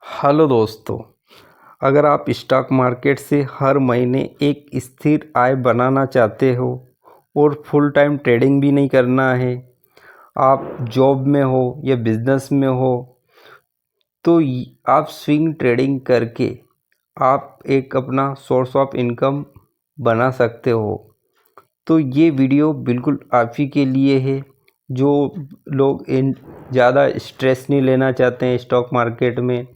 Hello दोस्तों, अगर आप स्टॉक मार्केट से हर महीने एक स्थिर आय बनाना चाहते हो और फुल टाइम ट्रेडिंग भी नहीं करना है, आप जॉब में हो या बिजनेस में हो, तो आप स्विंग ट्रेडिंग करके आप एक अपना सोर्स ऑफ इनकम बना सकते हो। तो ये वीडियो बिल्कुल आप ही के लिए है जो लोग इन ज़्यादा स्ट्रेस नहीं लेना चाहते हैं स्टॉक मार्केट में,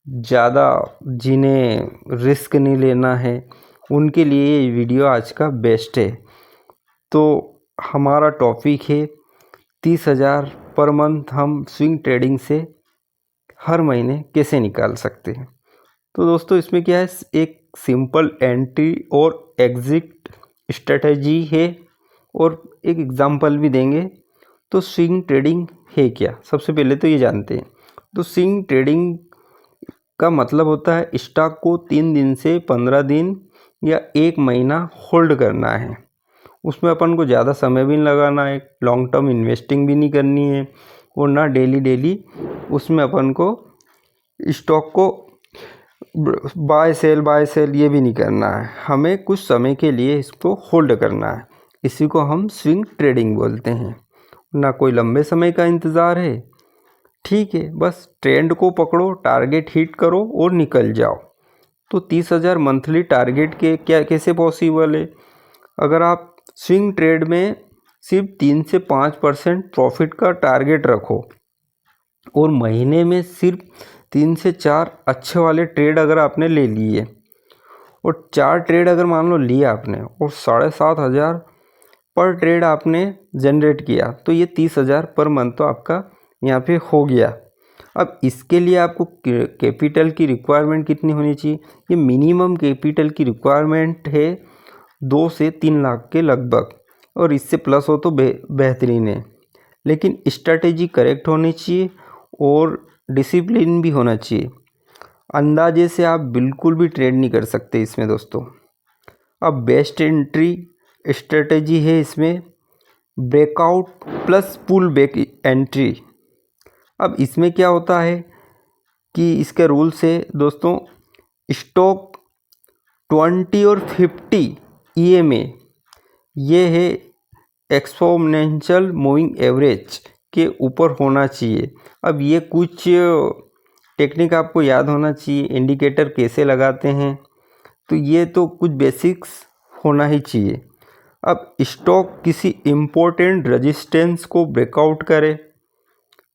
ज़्यादा जिन्हें रिस्क नहीं लेना है, उनके लिए ये वीडियो आज का बेस्ट है। तो हमारा टॉपिक है 30,000 पर मंथ हम स्विंग ट्रेडिंग से हर महीने कैसे निकाल सकते हैं। तो दोस्तों इसमें क्या है, एक सिंपल एंट्री और एग्जिट स्ट्रेटजी है और एक एग्जांपल भी देंगे। तो स्विंग ट्रेडिंग है क्या, सबसे पहले तो ये जानते हैं। तो स्विंग ट्रेडिंग का मतलब होता है स्टॉक को 3 दिन से 15 दिन या 1 महीना होल्ड करना है। उसमें अपन को ज़्यादा समय भी नहीं लगाना है, लॉन्ग टर्म इन्वेस्टिंग भी नहीं करनी है और ना डेली उसमें अपन को स्टॉक को बाय सेल ये भी नहीं करना है। हमें कुछ समय के लिए इसको होल्ड करना है, इसी को हम स्विंग ट्रेडिंग बोलते हैं। ना कोई लंबे समय का इंतज़ार है, ठीक है, बस ट्रेंड को पकड़ो, टारगेट हिट करो और निकल जाओ। तो 30,000 मंथली टारगेट के क्या कैसे पॉसिबल है? अगर आप स्विंग ट्रेड में सिर्फ 3 से 5% प्रॉफिट का टारगेट रखो और महीने में सिर्फ 3 से 4 अच्छे वाले ट्रेड अगर आपने ले लिए और 4 ट्रेड अगर मान लो लिए आपने और 7,500 पर ट्रेड आपने जनरेट किया, तो ये 30,000 पर मंथ तो आपका यहाँ पे हो गया। अब इसके लिए आपको कैपिटल की रिक्वायरमेंट कितनी होनी चाहिए? ये मिनिमम कैपिटल की रिक्वायरमेंट है 2 से 3 लाख के लगभग, और इससे प्लस हो तो बेहतरीन है। लेकिन स्ट्रैटेजी करेक्ट होनी चाहिए और डिसिप्लिन भी होना चाहिए। अंदाजे से आप बिल्कुल भी ट्रेड नहीं कर सकते इसमें दोस्तों। अब बेस्ट एंट्री स्ट्रेटजी है इसमें breakout plus pull back entry. अब इसमें क्या होता है कि इसके रूल से दोस्तों, स्टॉक 20 और 50 EMA ये है एक्सपोनेंशियल मूविंग एवरेज के ऊपर होना चाहिए। अब ये कुछ टेक्निक आपको याद होना चाहिए, इंडिकेटर कैसे लगाते हैं, तो ये तो कुछ बेसिक्स होना ही चाहिए। अब स्टॉक किसी इम्पोर्टेंट रेजिस्टेंस को ब्रेकआउट करे,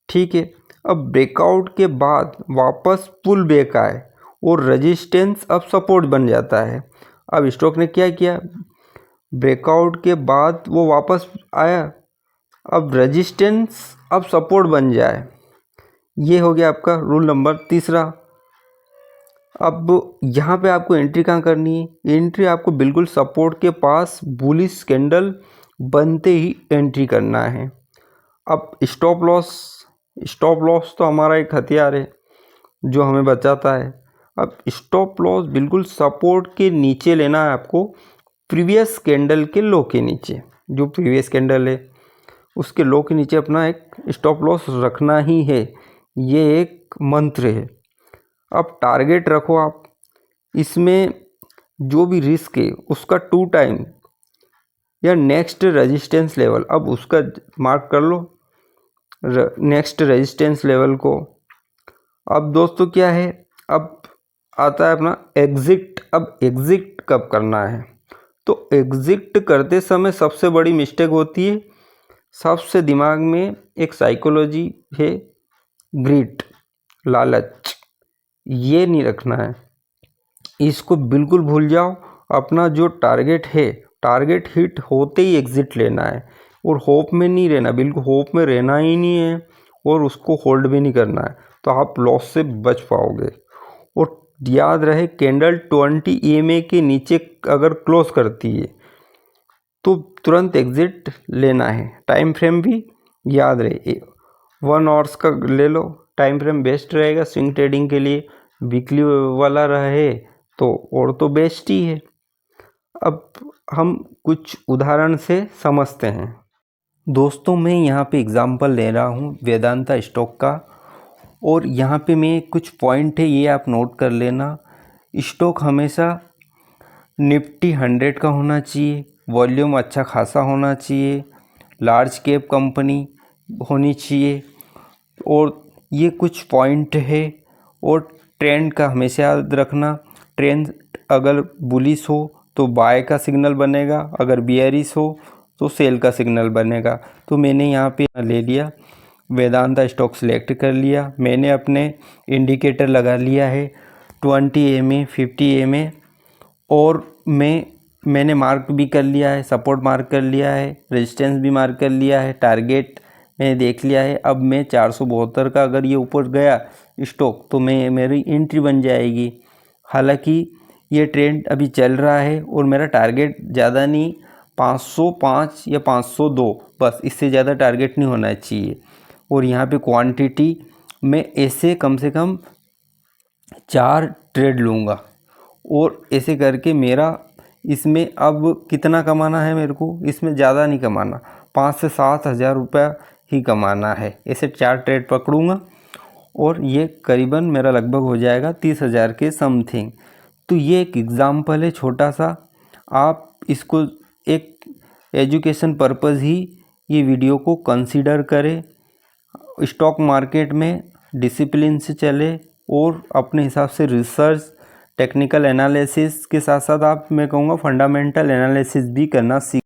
ठीक है, अब ब्रेकआउट के बाद वापस पुल बैक आए और रेजिस्टेंस अब सपोर्ट बन जाता है। अब स्टॉक ने क्या किया, ब्रेकआउट के बाद वो वापस आया, अब रेजिस्टेंस अब सपोर्ट बन जाए, ये हो गया आपका रूल नंबर तीसरा। अब यहाँ पे आपको एंट्री कहाँ करनी है? एंट्री आपको बिल्कुल सपोर्ट के पास बुलिश कैंडल बनते ही एंट्री करना है। अब स्टॉप लॉस तो हमारा एक हथियार है जो हमें बचाता है। अब स्टॉप लॉस बिल्कुल सपोर्ट के नीचे लेना है आपको, प्रीवियस कैंडल के लो के नीचे। जो प्रीवियस कैंडल है उसके लो के नीचे अपना एक स्टॉप लॉस रखना ही है, ये एक मंत्र है। अब टारगेट रखो आप, इसमें जो भी रिस्क है उसका 2 टाइम या नेक्स्ट रेजिस्टेंस लेवल, अब उसका मार्क कर लो नेक्स्ट रेजिस्टेंस लेवल को। अब दोस्तों क्या है, अब आता है अपना एग्जिट। अब एग्जिट कब करना है? तो एग्जिट करते समय सबसे बड़ी मिस्टेक होती है, सबसे दिमाग में एक साइकोलॉजी है, ग्रीड, लालच, ये नहीं रखना है, इसको बिल्कुल भूल जाओ। अपना जो टारगेट है, टारगेट हिट होते ही एग्जिट लेना है और होप में नहीं रहना, बिल्कुल होप में रहना ही नहीं है और उसको होल्ड भी नहीं करना है, तो आप लॉस से बच पाओगे। और याद रहे, कैंडल 20 EMA के नीचे अगर क्लोज करती है तो तुरंत एग्जिट लेना है। टाइम फ्रेम भी याद रहे, 1 आवर्स का ले लो, टाइम फ्रेम बेस्ट रहेगा स्विंग ट्रेडिंग के लिए। वीकली वाला रहे तो और तो बेस्ट ही है। अब हम कुछ उदाहरण से समझते हैं दोस्तों। मैं यहाँ पे एग्जांपल ले रहा हूँ वेदांता स्टॉक का, और यहाँ पे मैं कुछ पॉइंट है ये आप नोट कर लेना। स्टॉक हमेशा निफ्टी 100 का होना चाहिए, वॉल्यूम अच्छा खासा होना चाहिए, लार्ज कैप कंपनी होनी चाहिए, और ये कुछ पॉइंट है। और ट्रेंड का हमेशा याद रखना, ट्रेंड अगर बुलिश हो तो बाय का सिग्नल बनेगा, अगर बियरिश हो तो सेल का सिग्नल बनेगा। तो मैंने यहाँ पे ले लिया, वेदांता स्टॉक सेलेक्ट कर लिया, मैंने अपने इंडिकेटर लगा लिया है 20 MA 50 MA, और मैंने मार्क भी कर लिया है, सपोर्ट मार्क कर लिया है, रेजिस्टेंस भी मार्क कर लिया है, टारगेट मैंने देख लिया है। अब मैं 472 का अगर ये ऊपर गया स्टॉक तो मेरी एंट्री बन जाएगी। हालांकि ये ट्रेंड अभी चल रहा है और मेरा टारगेट ज़्यादा नहीं, 505 या 502, बस इससे ज़्यादा टारगेट नहीं होना चाहिए। और यहाँ पे क्वांटिटी मैं ऐसे कम से कम 4 ट्रेड लूँगा, और ऐसे करके मेरा इसमें अब कितना कमाना है मेरे को, इसमें ज़्यादा नहीं कमाना, 5 से 7 हज़ार रुपया ही कमाना है। ऐसे 4 ट्रेड पकड़ूँगा और ये करीबन मेरा लगभग हो जाएगा 30,000 के समथिंग। तो ये एक एग्ज़ाम्पल है छोटा सा, आप इसको एक एजुकेशन पर्पज़ ही ये वीडियो को कंसीडर करें। स्टॉक मार्केट में डिसिप्लिन से चले और अपने हिसाब से रिसर्च, टेक्निकल एनालिसिस के साथ साथ आप मैं कहूँगा फंडामेंटल एनालिसिस भी करना सीख